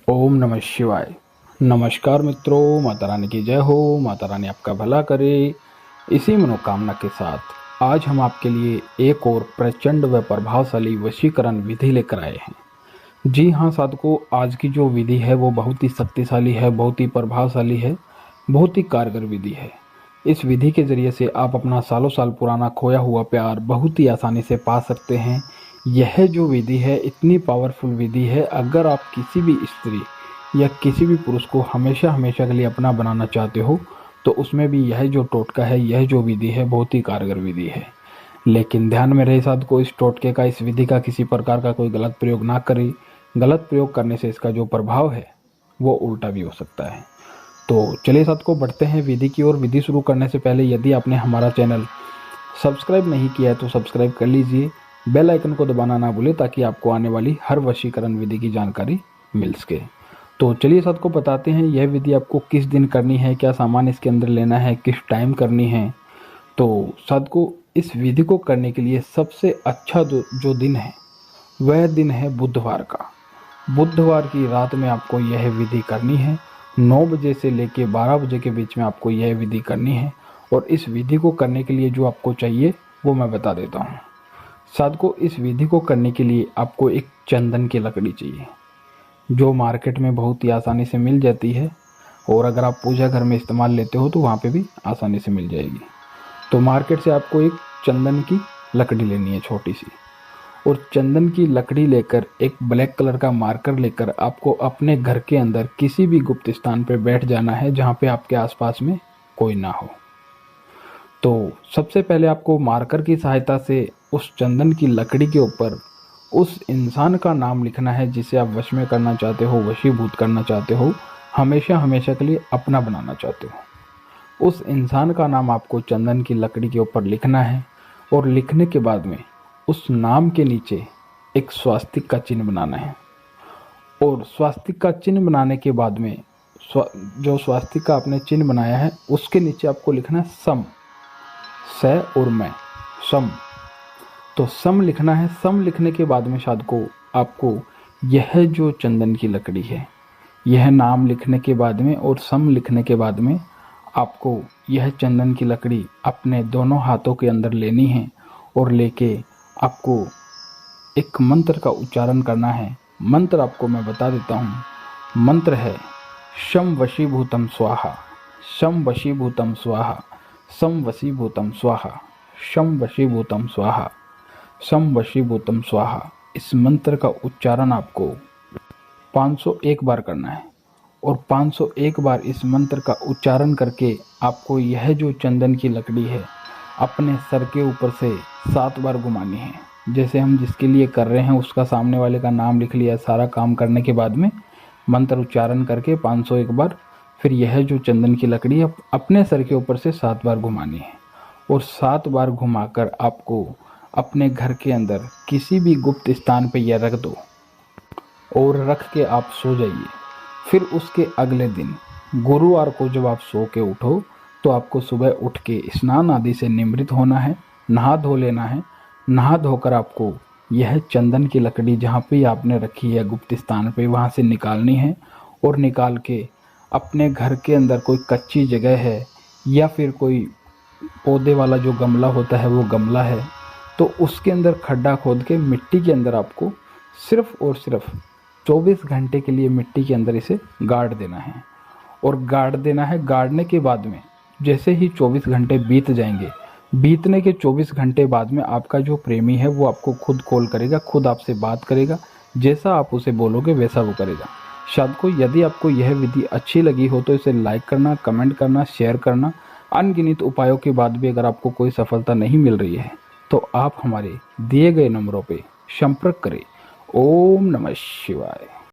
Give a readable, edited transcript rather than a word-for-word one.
ओम नमः शिवाय। नमस्कार मित्रों, माता रानी की जय हो। माता रानी आपका भला करे। इसी मनोकामना के साथ आज हम आपके लिए एक और प्रचंड व प्रभावशाली वशीकरण विधि लेकर आए हैं। जी हाँ साधकों, आज की जो विधि है वो बहुत ही शक्तिशाली है, बहुत ही प्रभावशाली है, बहुत ही कारगर विधि है। इस विधि के जरिए से आप अपना सालों साल पुराना खोया हुआ प्यार बहुत ही आसानी से पा सकते हैं। यह जो विधि है इतनी पावरफुल विधि है, अगर आप किसी भी स्त्री या किसी भी पुरुष को हमेशा हमेशा के लिए अपना बनाना चाहते हो तो उसमें भी यह जो टोटका है, यह जो विधि है बहुत ही कारगर विधि है। लेकिन ध्यान में रहे साधकों, इस टोटके का, इस विधि का किसी प्रकार का कोई गलत प्रयोग ना करें। गलत प्रयोग करने से इसका जो प्रभाव है वो उल्टा भी हो सकता है। तो चलिए साधकों, बढ़ते हैं विधि की ओर। विधि शुरू करने से पहले यदि आपने हमारा चैनल सब्सक्राइब नहीं किया है तो सब्सक्राइब कर लीजिए। बेल आइकन को दबाना ना भूलें ताकि आपको आने वाली हर वशीकरण विधि की जानकारी मिल सके। तो चलिए साधकों बताते हैं यह विधि आपको किस दिन करनी है, क्या सामान इसके अंदर लेना है, किस टाइम करनी है। तो साधकों, इस विधि को करने के लिए सबसे अच्छा जो दिन है वह दिन है बुधवार का। बुधवार की रात में आपको यह विधि करनी है। 9 बजे से लेकर 12 बजे के बीच में आपको यह विधि करनी है। और इस विधि को करने के लिए जो आपको चाहिए वो मैं बता देता हूँ। साधकों, इस विधि को करने के लिए आपको एक चंदन की लकड़ी चाहिए, जो मार्केट में बहुत ही आसानी से मिल जाती है। और अगर आप पूजा घर में इस्तेमाल लेते हो तो वहाँ पे भी आसानी से मिल जाएगी। तो मार्केट से आपको एक चंदन की लकड़ी लेनी है, छोटी सी। और चंदन की लकड़ी लेकर एक ब्लैक कलर का मार्कर लेकर आपको अपने घर के अंदर किसी भी गुप्त स्थान पर बैठ जाना है जहाँ पे आपके आसपास में कोई ना हो। तो सबसे पहले आपको मार्कर की सहायता से उस चंदन की लकड़ी के ऊपर उस इंसान का नाम लिखना है जिसे आप वश में करना चाहते हो, वशीभूत करना चाहते हो, हमेशा हमेशा के लिए अपना बनाना चाहते हो। उस इंसान का नाम आपको चंदन की लकड़ी के ऊपर लिखना है। और लिखने के बाद में उस नाम के नीचे एक स्वास्तिक का चिन्ह बनाना है। और स्वास्तिक का चिन्ह बनाने के बाद में जो स्वास्तिक का आपने चिन्ह बनाया है उसके नीचे आपको लिखना है सम, स और मैं, सम। तो सम लिखना है। सम लिखने के बाद में साधकों आपको यह जो चंदन की लकड़ी है, यह नाम लिखने के बाद में और सम लिखने के बाद में आपको यह चंदन की लकड़ी अपने दोनों हाथों के अंदर लेनी है। और लेके आपको एक मंत्र का उच्चारण करना है। मंत्र आपको मैं बता देता हूँ। मंत्र है शम वशीभूतम स्वाहा, शम वशीभूतम स्वाहा, सम वशीभूतम स्वाहा, शम वशीभूतम स्वाहा, सम वशीभूतम स्वाहा। इस मंत्र का उच्चारण आपको 501 बार करना है। और 501 बार इस मंत्र का उच्चारण करके आपको यह जो चंदन की लकड़ी है अपने सर के ऊपर से 7 बार घुमानी है। जैसे हम जिसके लिए कर रहे हैं उसका सामने वाले का नाम लिख लिया। सारा काम करने के बाद में मंत्र उच्चारण करके 501 बार फिर यह जो चंदन की लकड़ी अपने सर के ऊपर से 7 बार घुमानी है। और 7 बार घुमाकर आपको अपने घर के अंदर किसी भी गुप्त स्थान पर यह रख दो और रख के आप सो जाइए। फिर उसके अगले दिन गुरुवार को जब आप सो के उठो तो आपको सुबह उठ के स्नान आदि से निमृत होना है, नहा धो लेना है। नहा धोकर आपको यह चंदन की लकड़ी जहाँ पे आपने रखी है गुप्त स्थान पे, वहाँ से निकालनी है। और निकाल के अपने घर के अंदर कोई कच्ची जगह है या फिर कोई पौधे वाला जो गमला होता है वो गमला है तो उसके अंदर खड्डा खोद के मिट्टी के अंदर आपको सिर्फ और सिर्फ 24 घंटे के लिए मिट्टी के अंदर इसे गाड़ देना है। और गाड़ देना है। गाड़ने के बाद में जैसे ही 24 घंटे बीत जाएंगे, बीतने के 24 घंटे बाद में आपका जो प्रेमी है वो आपको खुद कॉल करेगा, खुद आपसे बात करेगा। जैसा आप उसे बोलोगे वैसा वो करेगा। साधकों, यदि आपको यह विधि अच्छी लगी हो तो इसे लाइक करना, कमेंट करना, शेयर करना। अनगिनत उपायों के बाद भी अगर आपको कोई सफलता नहीं मिल रही है तो आप हमारे दिए गए नंबरों पर संपर्क करें। ओम नमः शिवाय।